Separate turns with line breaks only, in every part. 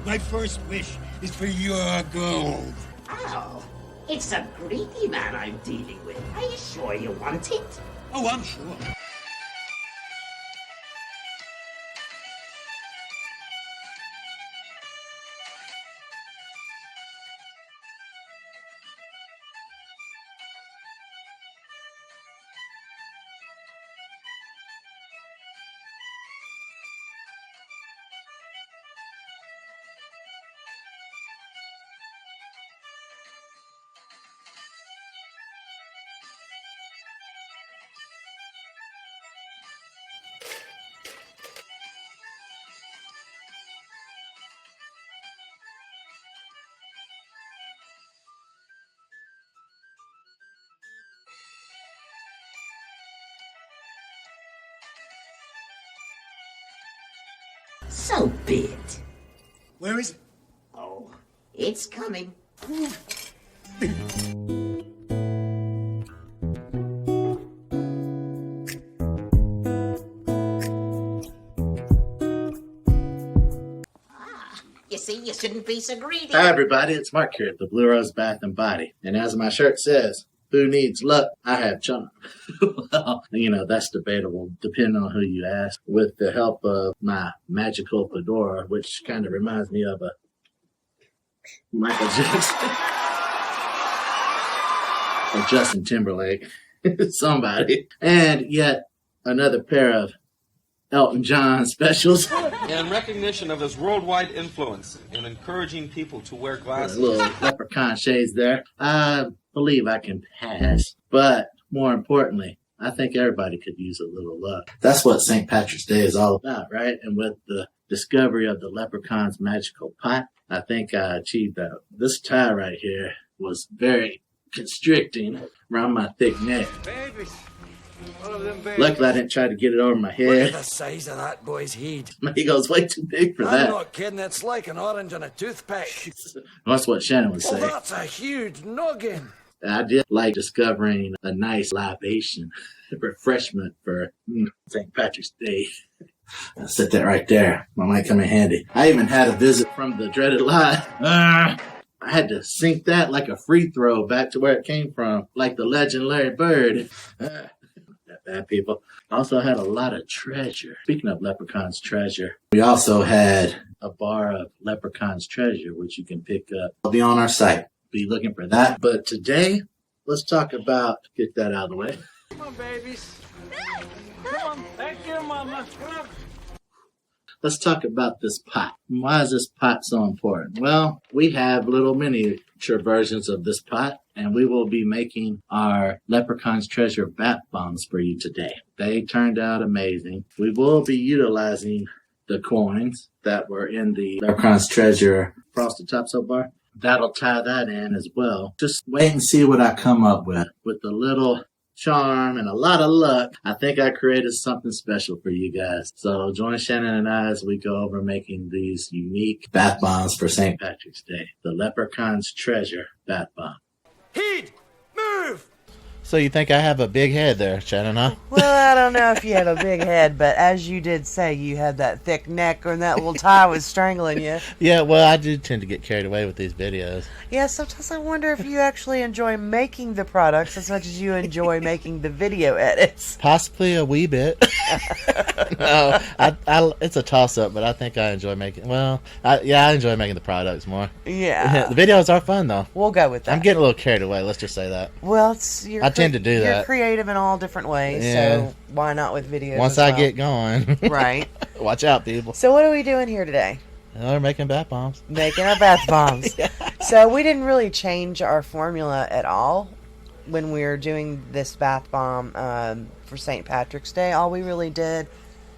My first wish is for your gold.
Oh, it's a greedy man I'm dealing with. Are you sure you want it?
Oh, I'm sure.
So be it.
Where is it?
Oh, it's coming. You see, you shouldn't be so greedy.
Hi everybody, it's Mark here at the Blue Rose Bath and Body. And as my shirt says, who needs luck? I have charm. Well, that's debatable depending on who you ask. With the help of my magical fedora, which kind of reminds me of a Michael Jackson or Justin Timberlake, somebody. And yet another pair of Elton John specials.
In recognition of his worldwide influence in encouraging people to wear glasses.
Little leprechaun shades there. I believe I can pass. But more importantly, I think everybody could use a little luck. That's what St. Patrick's Day is all about, right? And with the discovery of the leprechaun's magical pot, I think I achieved that. This tie right here was very constricting around my thick neck.
Babies.
Luckily, I didn't try to get it over my
Look at
head.
the size of that boy's head.
My ego's way too big for
I'm
that.
not kidding, it's like an orange on a toothpick.
That's what Shannon would
Oh,
say.
that's a huge noggin.
I did like discovering a nice libation, refreshment for St. Patrick's Day. I'll set that right there. That might come in handy. I even had a visit from the dreaded lie. I had to sink that like a free throw back to where it came from, like the legend Larry Bird. That bad, people. I also had a lot of treasure. Speaking of Leprechaun's treasure, we also had a bar of Leprechaun's treasure, which you can pick up. It'll be on our site. Be looking for that. But today, let's talk about, get that out of the way.
Come on, babies. Come on. Thank you, Mama. Come on.
Let's talk about this pot. Why is this pot so important? Well, we have little miniature versions of this pot, and we will be making our Leprechaun's Treasure bath bombs for you today. They turned out amazing. We will be utilizing the coins that were in the Leprechaun's Treasure Frosted Top Soap Bar. That'll tie that in as well. Just wait and see what I come up with. With a little charm and a lot of luck, I think I created something special for you guys. So join Shannon and I as we go over making these unique bath bombs for St. Patrick's Day. The Leprechaun's Treasure Bath Bomb.
Heed! Move!
So you think I have a big head there, Shannon, huh?
Well, I don't know if you have a big head, but as you did say, you had that thick neck and that little tie was strangling you.
Yeah, well, I do tend to get carried away with these videos.
Yeah, sometimes I wonder if you actually enjoy making the products as much as you enjoy making the video edits.
Possibly a wee bit. No, it's a toss-up, but I think I enjoy making, I enjoy making the products more.
Yeah.
The videos are fun, though.
We'll go with that.
I'm getting a little carried away, let's just say that.
Well,
I tend to do
you're
that.
creative in all different ways,
Yeah.
so why not with videos
Once
as
I
well?
get going.
Right.
Watch out, people.
So what are we doing here today?
We're making bath bombs.
Making our bath bombs.
Yeah.
So we didn't really change our formula at all when we were doing this bath bomb for St. Patrick's Day. All we really did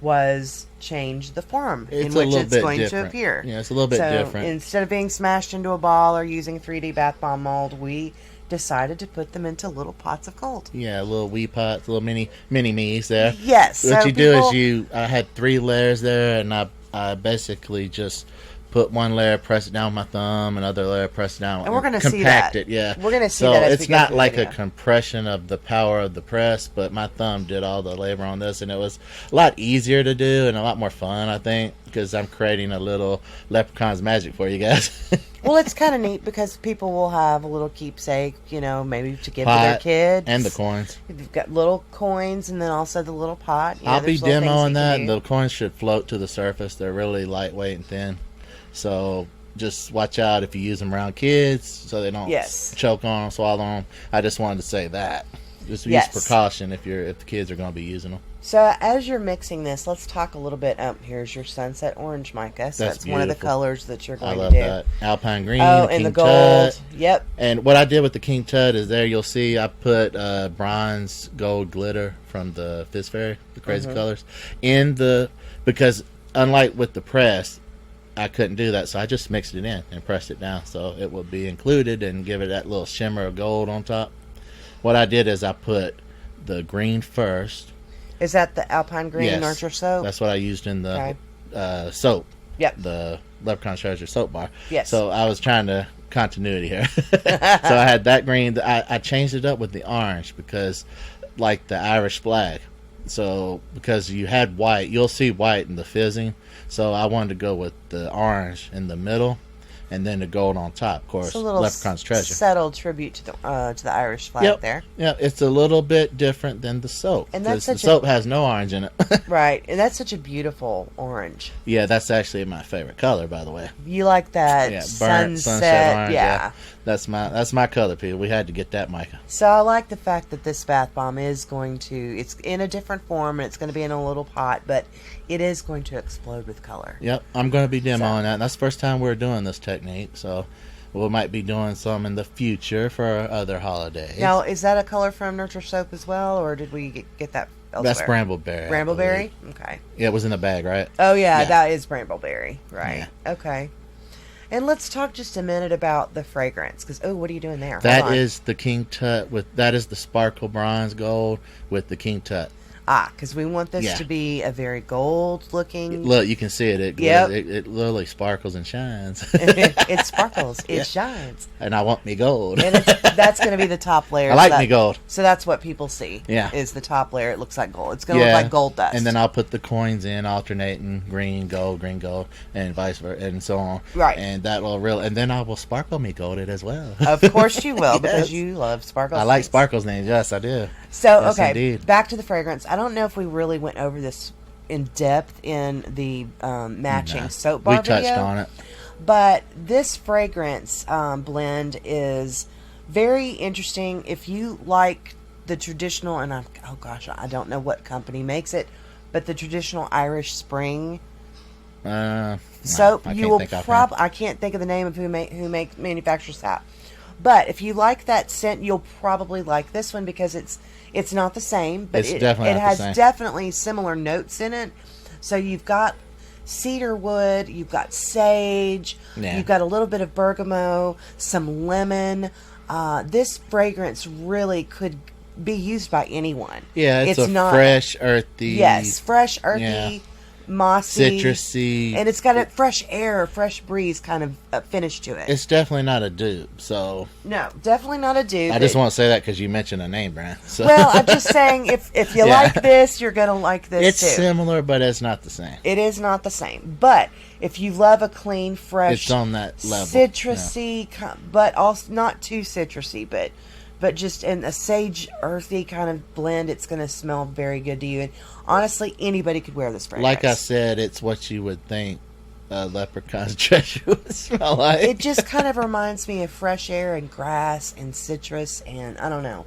was change the form in which it's going to appear.
Yeah, it's a little bit different.
Instead of being smashed into a ball or using 3D bath bomb mold, we decided to put them into little pots of gold.
Yeah, little wee pots, little mini me's there.
Yes.
What
so
you do is I had 3 layers there, and I basically just put one layer, press it down with my thumb, another layer, press it down,
And we're gonna see
compact
that.
it. Yeah,
We're gonna see
so
that as
it's
we go
not
through the
like a
video.
compression of the power of the press, but my thumb did all the labor on this, and it was a lot easier to do and a lot more fun, I think, because I'm creating a little Leprechauns magic for you guys.
Well, it's kind of neat because people will have a little keepsake, you know, maybe to give to their
Pot
kids.
and the coins.
You've got little coins and then also the little pot. You know,
I'll be
there's little things
demoing
you
that,
can
and
do.
the coins should float to the surface. They're really lightweight and thin, so just watch out if you use them around kids so they don't
Yes.
choke on them, swallow them. I just wanted to say that. Just use
Yes.
precaution if the kids are going to be using them.
So as you're mixing this, let's talk a little bit. Here's your sunset orange, Micah. So
That's
that's one of the
beautiful.
colors that you're
I
going
love
to do.
that. Alpine green,
Oh,
King
and the gold.
Tut.
Yep.
And what I did with the King Tut is there you'll see I put bronze gold glitter from the Fizz Fairy, the crazy
Mm-hmm.
colors, because unlike with the press, I couldn't do that, so I just mixed it in and pressed it down so it would be included and give it that little shimmer of gold on top. What I did is I put the green first.
Is that the Alpine Green
Yes,
Nurture soap?
That's what I used in the
Okay.
soap.
Yep.
The Leprechaun's Treasure soap bar.
Yes.
So I was trying to continuity here. So I had that green. I changed it up with the orange because, like the Irish flag. So because you had white, you'll see white in the fizzing. So I wanted to go with the orange in the middle, and then the gold on top. Of course,
It's a little
Leprechaun's Treasure.
subtle tribute to the Irish flag
Yep.
there.
Yeah, it's a little bit different than the soap.
And that's
'cause the
such a-
soap has no orange in it.
Right. And that's such a beautiful orange.
Yeah, that's actually my favorite color, by the way.
You like that
Yeah, burnt
sunset
orange.
yeah.
That's my color, people. We had to get that, Micah.
So I like the fact that this bath bomb is going to, it's in a different form and it's going to be in a little pot, but it is going to explode with color.
Yep, I'm going to be demoing that. And that's the first time we're doing this technique, so we might be doing some in the future for other holidays.
Now, is that a color from Nurture Soap as well, or did we get that elsewhere?
That's Brambleberry. I
Brambleberry?
believe.
Okay.
Yeah, it was in the bag, right?
Oh, yeah,
Yeah.
that is Brambleberry. Right. Okay. And let's talk just a minute about the fragrance, because, what are you doing there? Hold
That
on.
is the King Tut that is the sparkle bronze gold with the King Tut.
Because we want this
Yeah.
to be a very gold-looking...
Look, you can see it. It,
Yep.
it literally sparkles and shines.
It sparkles. It
Yeah.
shines.
And I want me gold.
And that's going to be the top layer.
I like me gold.
So that's what people see.
Yeah.
Is the top layer. It looks like gold. It's going to look like gold dust.
And then I'll put the coins in, alternating green, gold, and vice versa, and so on.
Right.
And that will and then I will sparkle me gold it as well.
Of course you will, because
Yes.
you love sparkles.
I like sparkles names. Yes, I do.
So,
Yes,
okay,
indeed.
back to the fragrance. I don't know if we really went over this in depth in the matching
No.
soap bar
We touched
video,
on it.
but this fragrance blend is very interesting. If you like the traditional, and I don't know what company makes it, but the traditional Irish Spring soap,
I
you
can't
will
think offhand.
probably, I can't think of the name of who manufactures that. But if you like that scent, you'll probably like this one because it's not the same, but
It's
it
definitely not the
has
same.
definitely similar notes in it. So you've got cedar wood, you've got sage,
Yeah.
you've got a little bit of bergamot, some lemon. This fragrance really could be used by anyone.
Yeah, it's
not
fresh, earthy.
Yes, fresh, earthy,
Yeah.
mossy,
citrusy.
and it's got a fresh air, fresh breeze kind of finish to it.
It's definitely not a dupe. So
No, definitely not a dupe.
I just want to say that because you mentioned a name brand. So.
Well, I'm just saying, if you
Yeah.
like this, you're gonna like this
it's
too.
similar, but it's not the same.
It is not the same, but if you love a clean, fresh,
It's on that level.
citrusy, but also not too citrusy, but just in a sage, earthy kind of blend, it's going to smell very good to you. And honestly, anybody could wear this fragrance.
Like I said, it's what you would think a Leprechauns treasure would smell like.
It just kind of reminds me of fresh air and grass and citrus, and I don't know.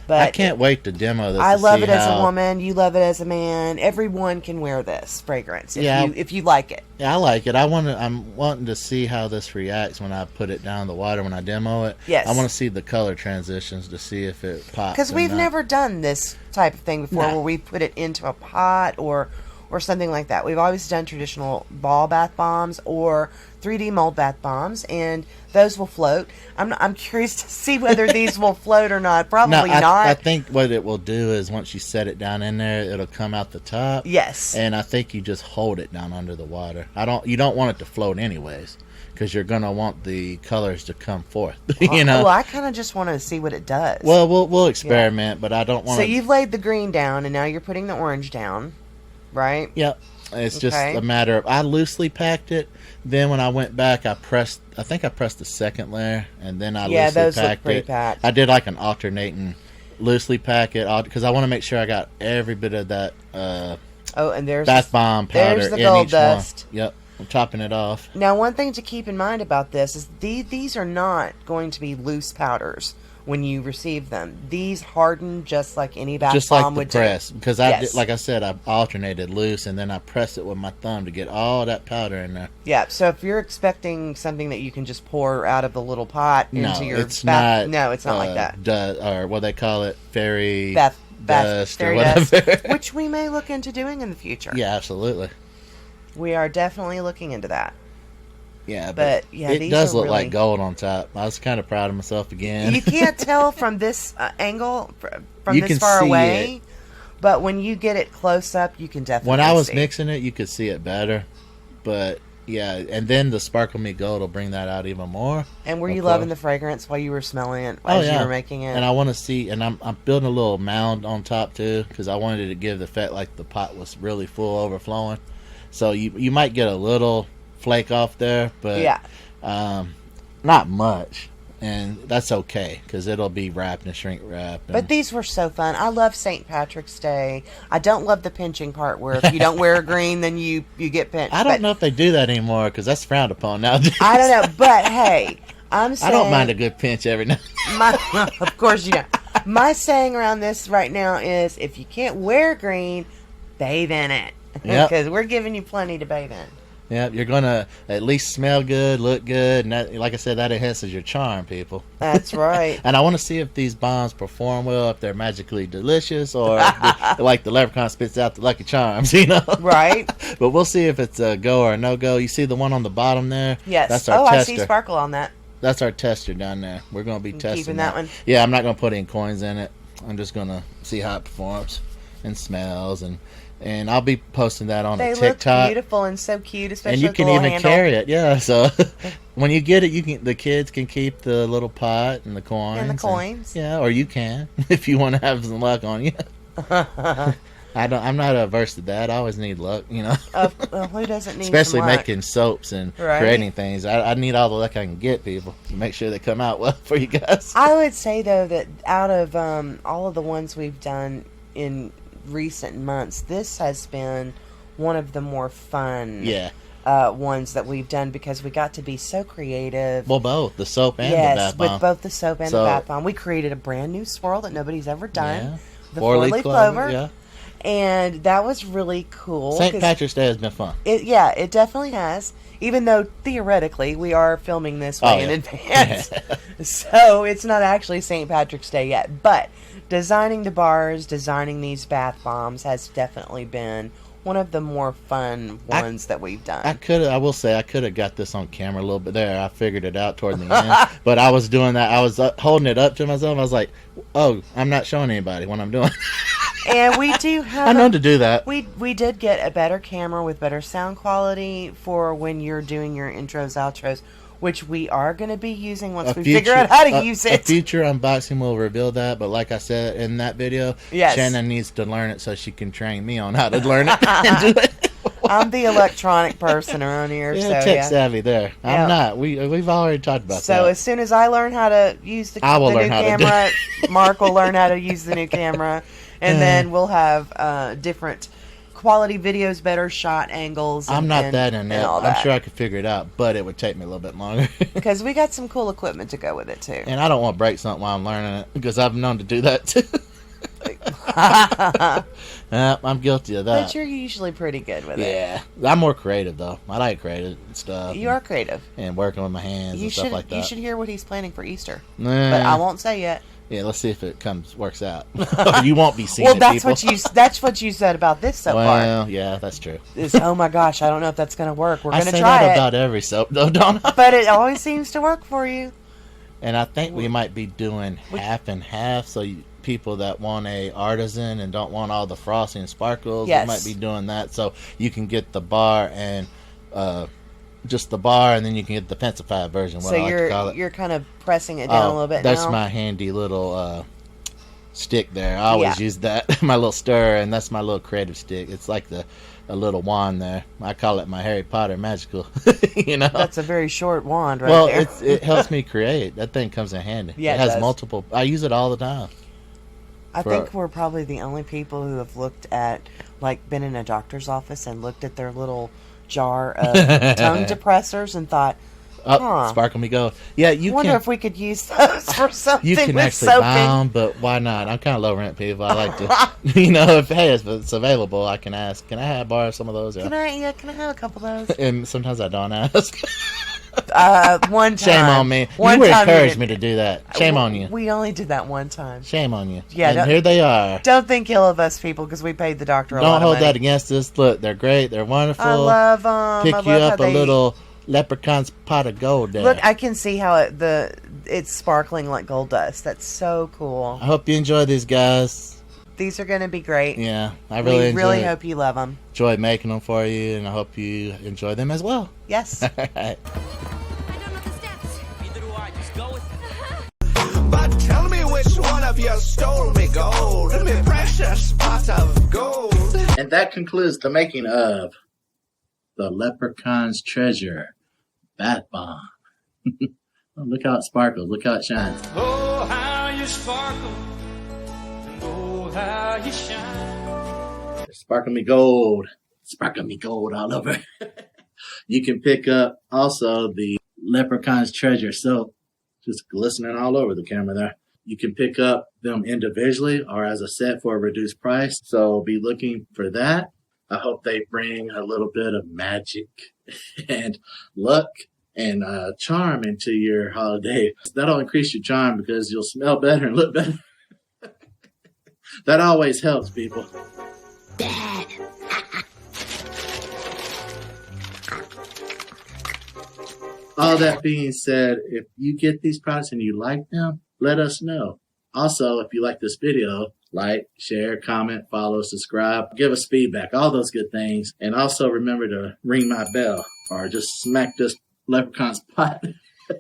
But
I can't wait to demo this.
I
to
love
see
it as a
how-
woman. You love it as a man. Everyone can wear this fragrance
Yeah.
if you like it.
Yeah, I like it. I'm wanting to see how this reacts when I put it down in the water when I demo it.
Yes.
I want to see the color transitions to see if it pops.
Because
or
we've
not.
never done this type of thing before,
No.
where we put it into a pot or or something like that. We've always done traditional ball bath bombs or 3D mold bath bombs, and those will float. I'm curious to see whether these will float or not. Probably not.
I think what it will do is once you set it down in there, it'll come out the top.
Yes.
And I think you just hold it down under the water. You don't want it to float anyways, because you're gonna want the colors to come forth. You know.
Well, I kind of just want to see what it does.
Well, we'll experiment, but I don't want.
So you've laid the green down, and now you're putting the orange down, right?
Yep. It's just a matter of, I loosely packed it. Then when I went back, I think I pressed the second layer, and then I loosely
those look
packed
pretty
it.
packed.
I did like an alternating loosely pack it, because I want to make sure I got every bit of that
and there's
bath bomb powder
there's the
in
gold
each
dust.
one. Yep. I'm topping it off.
Now, one thing to keep in mind about this is these are not going to be loose powders when you receive them. These harden just like any bath
Just
bomb
like the
would
press,
do.
because like I said, I alternated loose, and then I pressed it with my thumb to get all that powder in there.
Yeah, so if you're expecting something that you can just pour out of the little pot into your
it's
bath,
not.
no, it's not like that.
Or what they call it, fairy
Bath
dust or
fairy
whatever.
dust, which we may look into doing in the future.
Yeah, absolutely.
We are definitely looking into that.
Yeah,
but yeah,
it
these
does
are
look
really
like gold on top. I was kind of proud of myself again.
You can't tell from this angle, from
You
this
can
far
see
away,
it.
but when you get it close up, you can definitely
When I was
see.
mixing it, you could see it better. But yeah, and then the Sparkle Me Gold will bring that out even more.
And were you
of
loving
course.
the fragrance while you were smelling it as you were making it?
And I want to see, and I'm building a little mound on top too, because I wanted to give the effect like the pot was really full, overflowing. So you might get a little flake off there, but not much, and that's okay because it'll be wrapped and shrink wrapped.
But these were so fun. I love St. Patrick's Day. I don't love the pinching part where if you don't wear green, then you get pinched.
I don't know if they do that anymore because that's frowned upon nowadays.
I don't know, but hey, I'm saying
I don't mind a good pinch every now.
Of course you don't. My saying around this right now is, if you can't wear green, bathe in it, because we're giving you plenty to bathe in.
Yeah, you're gonna at least smell good, look good, and that, like I said, that enhances your charm, people.
That's right.
And I want to see if these bombs perform well, if they're magically delicious, or if like the Leprechaun spits out the Lucky Charms, you know?
Right.
But we'll see if it's a go or a no go. You see the one on the bottom there?
Yes.
That's our tester.
I see sparkle on that.
That's our tester down there. We're gonna be testing
Keeping that one.
Yeah, I'm not gonna put any coins in it. I'm just gonna see how it performs and smells, and I'll be posting that on a TikTok.
They look beautiful and so cute, especially
and you
with
can
the little
even
handle.
carry it. Yeah, so when you get it, the kids can keep the little pot and the coins.
And the coins.
Yeah, or you can if you want to have some luck on you. I'm not averse to that. I always need luck, you know.
Well, who doesn't need
Especially
some luck?
making soaps and creating things. I need all the luck I can get, people, to make sure they come out well for you guys.
I would say, though, that out of all of the ones we've done in recent months, this has been one of the more fun ones that we've done, because we got to be so creative.
Well, both the soap and the bath bomb.
with both the soap and the bath bomb. We created a brand new swirl that nobody's ever done.
Yeah.
The four-leaf clover.
Yeah.
And that was really cool.
St. Patrick's Day has been fun.
It definitely has. Even though theoretically we are filming this way in advance. So it's not actually St. Patrick's Day yet. But designing the bars, designing these bath bombs has definitely been one of the more fun ones that we've done.
I will say I could have got this on camera a little bit there. I figured it out toward the end. But I was doing that. I was holding it up to myself. I was like, oh, I'm not showing anybody what I'm doing.
And we do have...
I know to do that.
We did get a better camera with better sound quality for when you're doing your intros, outros, which we are going to be using once we figure out how to use it.
A future unboxing will reveal that, but like I said in that video, Shannon needs to learn it so she can train me on how to learn it and do it.
I'm the electronic person around here.
Tech savvy there. I'm not. We've already talked about that.
So as soon as I learn how to use the new camera, Mark will learn how to use the new camera. And then we'll have different quality videos, better shot angles.
I'm not that in it. I'm sure I could figure it out, but it would take me a little bit longer.
Because we got some cool equipment to go with it, too.
And I don't want to break something while I'm learning it, because I've known to do that, too. I'm guilty of that.
But you're usually pretty good with it.
Yeah. I'm more creative, though. I like creative stuff.
You are creative.
And working with my hands and stuff like that.
You should hear what he's planning for Easter. But I won't say yet.
Yeah, let's see if it works out. You won't be seeing
Well,
it,
that's
people.
what you said about this so far.
Well, yeah, that's true.
Is, oh my gosh, I don't know if that's going to work. We're
I
going to
say
try
that
it,
about every soap, though, don't I?
but it always seems to work for you.
And I think we might be doing half and half. So people that want a artisan and don't want all the frosting and sparkles,
Yes.
we might be doing that. So you can get the bar and just the bar, and then you can get the pencilified version. What
So
I like to call it.
you're kind of pressing it down a little bit.
That's
now.
my handy little stick there. I always use that, my little stir, and that's my little creative stick. It's like a little wand there. I call it my Harry Potter magical. You know,
That's a very short wand, right
well,
there.
it helps me create. That thing comes in handy.
Yeah,
it
it
has
does.
multiple. I use it all the time.
I think we're probably the only people who have looked at, like, been in a doctor's office and looked at their little jar of tongue depressors and thought,
Sparkle Me Gold. Yeah, you
wonder
can.
if we could use those for something
You can
with
actually
soaping.
buy them, but why not? I'm kind of low rent people. I like to, you know, if it's available, I can ask. Can I borrow some of those?
Can I have a couple of those?
And sometimes I don't ask.
One time.
Shame on me.
One
You would
time
encourage
did.
me to do that. Shame on you.
We only did that one time.
Shame on you.
Yeah,
and here they are.
Don't think ill of us, people, because we paid the doctor a lot
Don't
of
hold
money.
that against us. Look, they're great. They're wonderful.
I love them.
Pick
I
you
love
up
how
a
they,
little leprechaun's pot of gold there.
Look, I can see how it's sparkling like gold dust. That's so cool.
I hope you enjoy these guys.
These are going to be great.
Yeah, I really
really hope you love them.
enjoy making them for you, and I hope you enjoy them as well.
Yes.
All right.
I don't know the steps.
Neither do I. Just go with
But tell me which one of you stole me gold, me precious pot of gold.
And that concludes the making of the Leprechaun's Treasure Bath Bomb. Oh, look how it sparkles. Look how it shines.
Oh, how you sparkle. And oh, how you shine.
Sparkle me gold. Sparkle me gold all over. You can pick up also the Leprechaun's Treasure soap. Just glistening all over the camera there. You can pick up them individually or as a set for a reduced price. So be looking for that. I hope they bring a little bit of magic and luck and charm into your holiday. That'll increase your charm because you'll smell better and look better. That always helps, people. All that being said, if you get these products and you like them, let us know. Also, if you like this video, like, share, comment, follow, subscribe, give us feedback, all those good things. And also remember to ring my bell or just smack this leprechaun's pot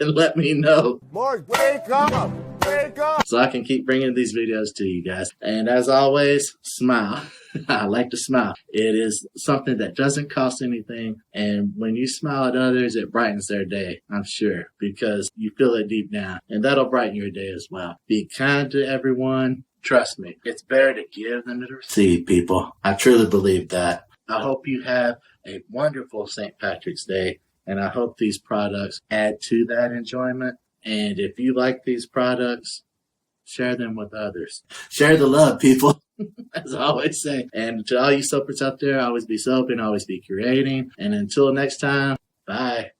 and let me know.
Boys, wake up! Wake up!
So I can keep bringing these videos to you guys. And as always, smile. I like to smile. It is something that doesn't cost anything. And when you smile at others, it brightens their day, I'm sure, because you feel it deep down. And that'll brighten your day as well. Be kind to everyone. Trust me, it's better to give than to receive, people. I truly believe that. I hope you have a wonderful St. Patrick's Day. And I hope these products add to that enjoyment. And if you like these products, share them with others. Share the love, people, as I always say. And to all you soapers out there, always be soaping, always be creating. And until next time, bye.